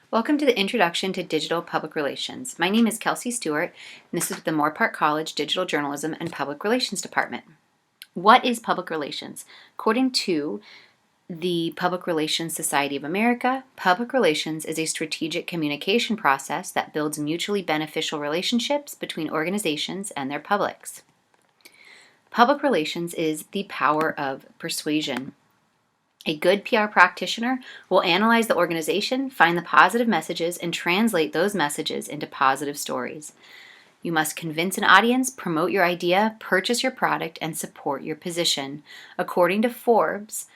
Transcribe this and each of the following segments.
Welcome to the Introduction to Digital Public Relations. My name is Kelsey Stewart, and this is the Moorpark College Digital Journalism and Public Relations Department. What is public relations? According to the Public Relations Society of America, public relations is a strategic communication process that builds mutually beneficial relationships between organizations and their publics. Public relations is the power of persuasion. A good PR practitioner will analyze the organization, find the positive messages, and translate those messages into positive stories. You must convince an audience, promote your idea, purchase your product, and support your position. According to Forbes,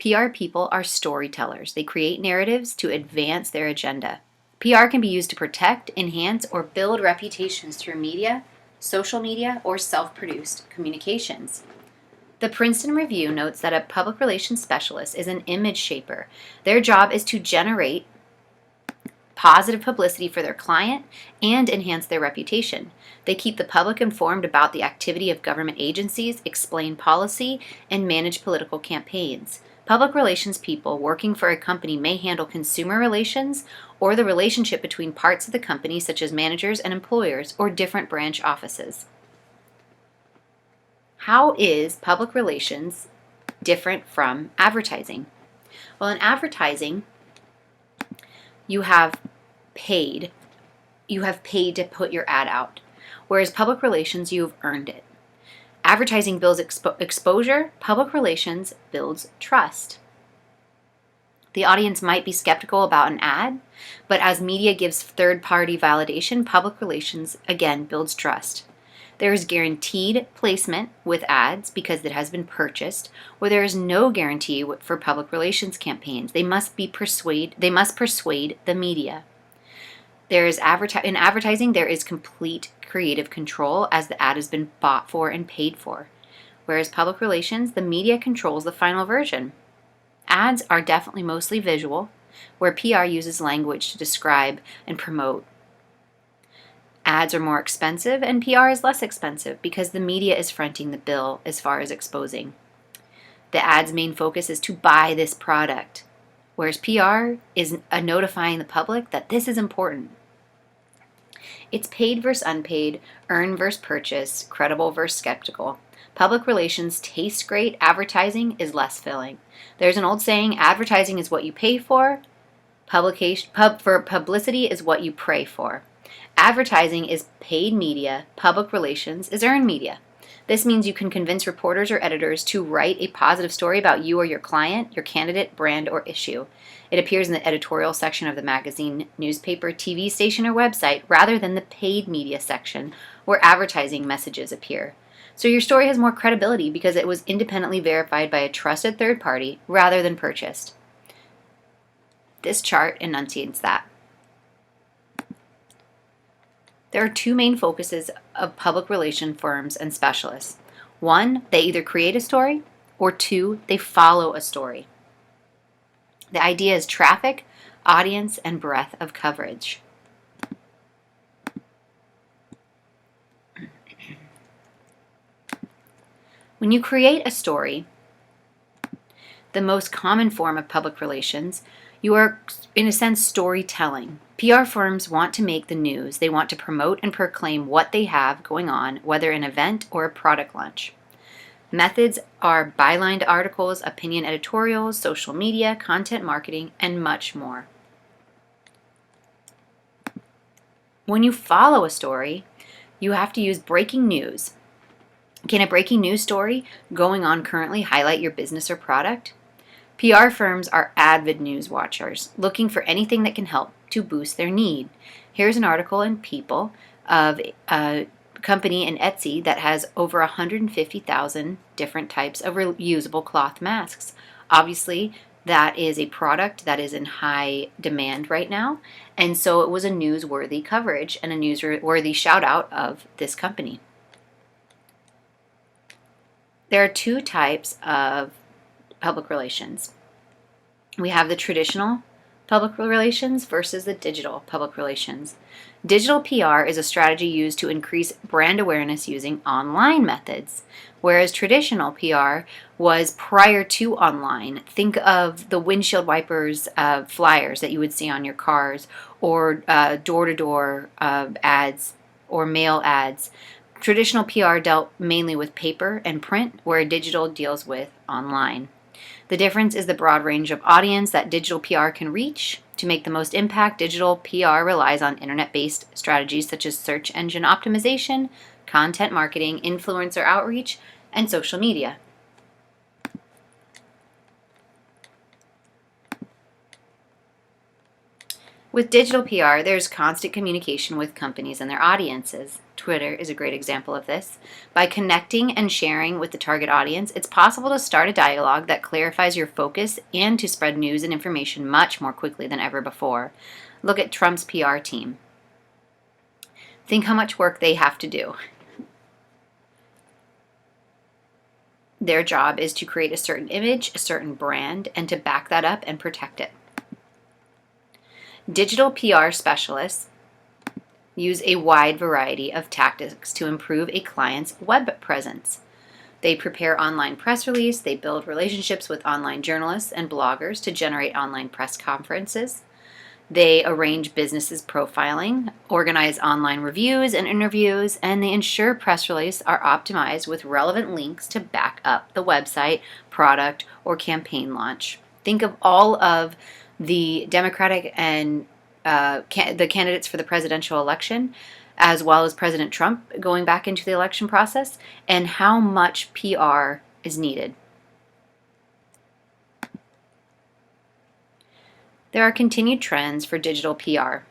PR people are storytellers. They create narratives to advance their agenda. PR can be used to protect, enhance, or build reputations through media, social media, or self-produced communications. The Princeton Review notes that a public relations specialist is an image shaper. Their job is to generate positive publicity for their client and enhance their reputation. They keep the public informed about the activity of government agencies, explain policy, and manage political campaigns. Public relations people working for a company may handle consumer relations or the relationship between parts of the company, such as managers and employers, or different branch offices. How is public relations different from advertising? Well, in advertising, you have paid to put your ad out, whereas public relations, you've earned it. Advertising builds exposure, public relations builds trust. The audience might be skeptical about an ad, but as media gives third-party validation, public relations, again, builds trust. There is guaranteed placement with ads because it has been purchased, where there is no guarantee for public relations campaigns. They must persuade the media. In advertising, there is complete creative control as the ad has been bought for and paid for. Whereas public relations, the media controls the final version. Ads are definitely mostly visual, where PR uses language to describe and promote. Ads are more expensive and PR is less expensive because the media is fronting the bill as far as exposing. The ad's main focus is to buy this product, whereas PR is notifying the public that this is important. It's paid versus unpaid, earn versus purchase, credible versus skeptical. Public relations tastes great, advertising is less filling. There's an old saying, advertising is what you pay for, publicity is what you pray for. Advertising is paid media, public relations is earned media. This means you can convince reporters or editors to write a positive story about you or your client, your candidate, brand, or issue. It appears in the editorial section of the magazine, newspaper, TV station, or website rather than the paid media section where advertising messages appear. So your story has more credibility because it was independently verified by a trusted third party rather than purchased. This chart enunciates that. There are two main focuses of public relation firms and specialists. One, they either create a story, or two, they follow a story. The idea is traffic, audience, and breadth of coverage. When you create a story, the most common form of public relations, you are, in a sense, storytelling. PR firms want to make the news. They want to promote and proclaim what they have going on, whether an event or a product launch. Methods are bylined articles, opinion editorials, social media, content marketing, and much more. When you follow a story, you have to use breaking news. Can a breaking news story going on currently highlight your business or product? PR firms are avid news watchers, looking for anything that can help to boost their need. Here's an article in People of a company in Etsy that has over 150,000 different types of reusable cloth masks. Obviously, that is a product that is in high demand right now, and so it was a newsworthy coverage and a newsworthy shout out of this company. There are two types of public relations. We have the traditional public relations versus the digital public relations. Digital PR is a strategy used to increase brand awareness using online methods, whereas traditional PR was prior to online. Think of the windshield wipers flyers that you would see on your cars, or door-to-door ads or mail ads. Traditional PR dealt mainly with paper and print, where digital deals with online. The difference is the broad range of audience that digital PR can reach. To make the most impact, digital PR relies on internet-based strategies such as search engine optimization, content marketing, influencer outreach, and social media. With digital PR, there's constant communication with companies and their audiences. Twitter is a great example of this. By connecting and sharing with the target audience, it's possible to start a dialogue that clarifies your focus and to spread news and information much more quickly than ever before. Look at Trump's PR team. Think how much work they have to do. Their job is to create a certain image, a certain brand, and to back that up and protect it. Digital PR specialists use a wide variety of tactics to improve a client's web presence. They prepare online press release, they build relationships with online journalists and bloggers to generate online press conferences. They arrange businesses profiling, organize online reviews and interviews, and they ensure press releases are optimized with relevant links to back up the website, product, or campaign launch. Think of all of the Democratic and the candidates for the presidential election, as well as President Trump going back into the election process, and how much PR is needed. There are continued trends for digital PR.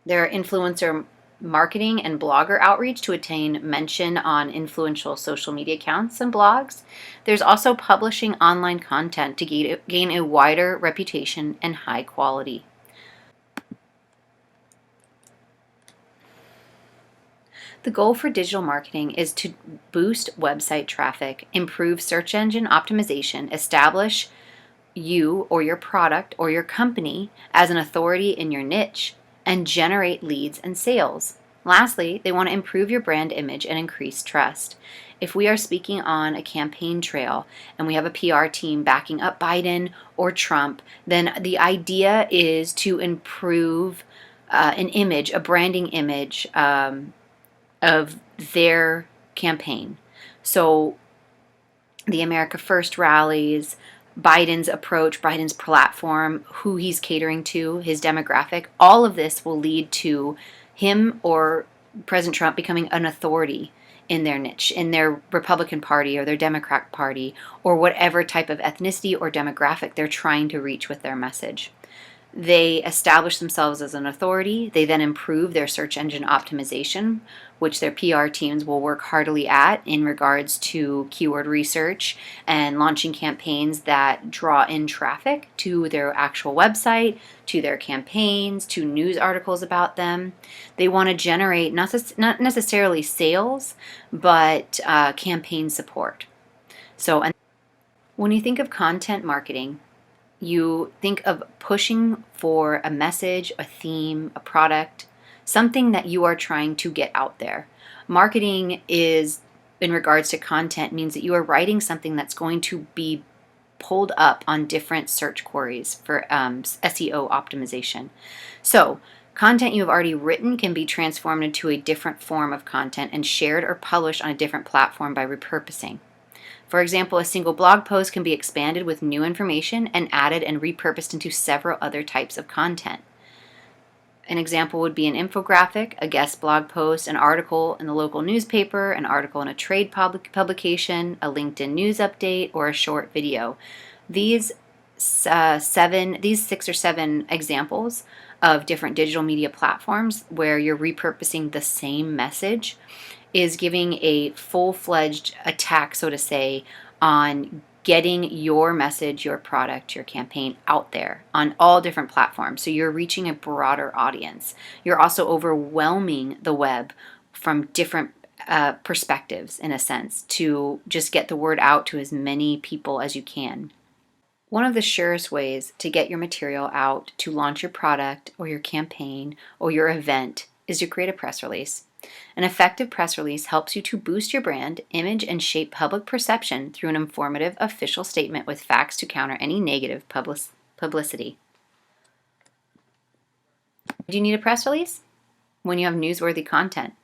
There are influencer marketing and blogger outreach to attain mention on influential social media accounts and blogs. There's also publishing online content to gain a wider reputation and high quality. The goal for digital marketing is to boost website traffic, improve search engine optimization, establish you or your product or your company as an authority in your niche, and generate leads and sales. Lastly, they want to improve your brand image and increase trust. If we are speaking on a campaign trail and we have a PR team backing up Biden or Trump, then the idea is to improve an image, a branding image of their campaign. So the America First rallies, Biden's approach, Biden's platform, who he's catering to, his demographic, all of this will lead to him or President Trump becoming an authority in their niche, in their Republican Party or their Democrat Party, or whatever type of ethnicity or demographic they're trying to reach with their message. They establish themselves as an authority. They then improve their search engine optimization, which their PR teams will work heartily at in regards to keyword research and launching campaigns that draw in traffic to their actual website, to their campaigns, to news articles about them. They want to generate not necessarily sales, but campaign support. So, and when you think of content marketing, you think of pushing for a message, a theme, a product, something that you are trying to get out there. Marketing is, in regards to content, means that you are writing something that's going to be pulled up on different search queries for SEO optimization. So, content you have already written can be transformed into a different form of content and shared or published on a different platform by repurposing. For example, a single blog post can be expanded with new information and added and repurposed into several other types of content. An example would be an infographic, a guest blog post, an article in the local newspaper, an article in a trade publication, a LinkedIn news update, or a short video. These 6 or 7 examples of different digital media platforms where you're repurposing the same message is giving a full-fledged attack, so to say, on getting your message, your product, your campaign out there on all different platforms. So you're reaching a broader audience. You're also overwhelming the web from different perspectives, in a sense, to just get the word out to as many people as you can. One of the surest ways to get your material out to launch your product or your campaign or your event is to create a press release. An effective press release helps you to boost your brand, image, and shape public perception through an informative official statement with facts to counter any negative publicity. Do you need a press release? When you have newsworthy content.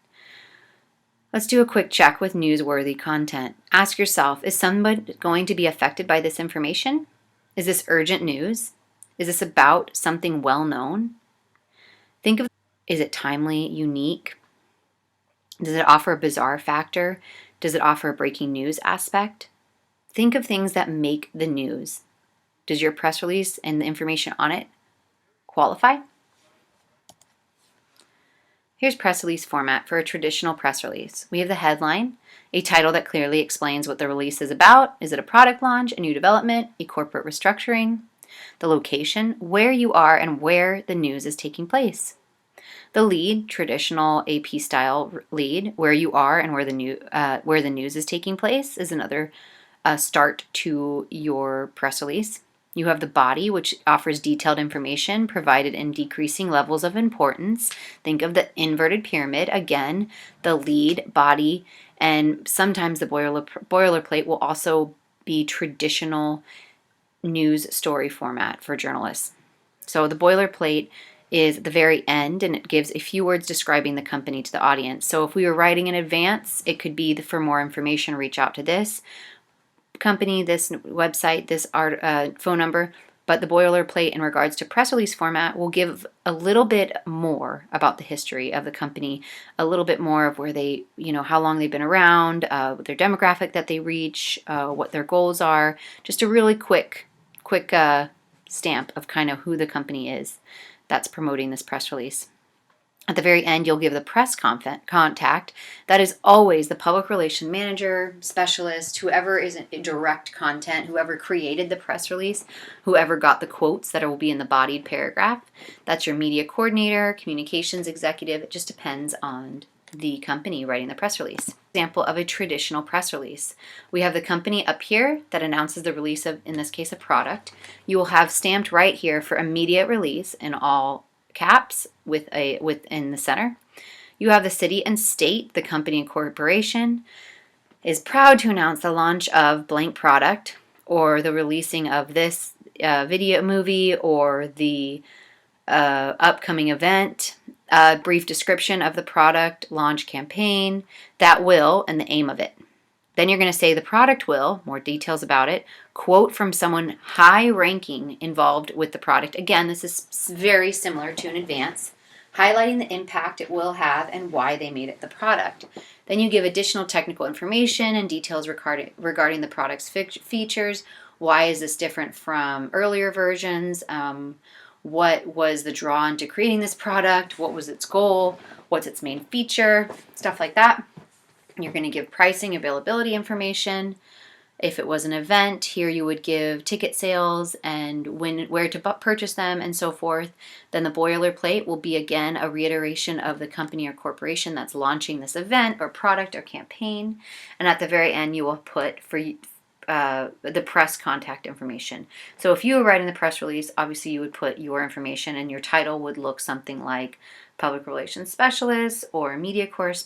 Let's do a quick check with newsworthy content. Ask yourself, is somebody going to be affected by this information? Is this urgent news? Is this about something well known? Think of, is it timely, unique? Does it offer a bizarre factor? Does it offer a breaking news aspect? Think of things that make the news. Does your press release and the information on it qualify? Here's press release format for a traditional press release. We have the headline, a title that clearly explains what the release is about. Is it a product launch, a new development, a corporate restructuring? The location, where you are and where the news is taking place. The lead, traditional AP style lead, where you are and where the news is taking place is another start to your press release. You have the body, which offers detailed information provided in decreasing levels of importance. Think of the inverted pyramid. Again, the lead, body, and sometimes the boilerplate will also be traditional news story format for journalists. So the boilerplate is at the very end, and it gives a few words describing the company to the audience. So if we were writing in advance, it could be for more information, reach out to this company, this website, this phone number. But the boilerplate in regards to press release format will give a little bit more about the history of the company, a little bit more of where they, how long they've been around, their demographic that they reach, what their goals are. Just a really quick stamp of kind of who the company is that's promoting this press release. At the very end, you'll give the press contact. That is always the public relation manager, specialist, whoever is in direct content, whoever created the press release, whoever got the quotes that will be in the bodied paragraph. That's your media coordinator, communications executive. It just depends on the company writing the press release. Example of a traditional press release. We have the company up here that announces the release of, in this case, a product. You will have stamped right here for immediate release in all caps within the center. You have the city and state. The company and corporation is proud to announce the launch of blank product or the releasing of this video movie or the upcoming event. A brief description of the product launch campaign, that will, and the aim of it. Then you're going to say the product will, more details about it, quote from someone high ranking involved with the product. Again, this is very similar to an advance, highlighting the impact it will have and why they made it the product. Then you give additional technical information and details regarding the product's features. Why is this different from earlier versions? What was the draw into creating this product? What was its goal? What's its main feature? Stuff like that. You're going to give pricing, availability information. If it was an event, here you would give ticket sales and where to purchase them and so forth. Then the boilerplate will be again a reiteration of the company or corporation that's launching this event or product or campaign. And at the very end, you will put for the press contact information. So if you were writing the press release, obviously you would put your information and your title would look something like public relations specialist or media correspondent.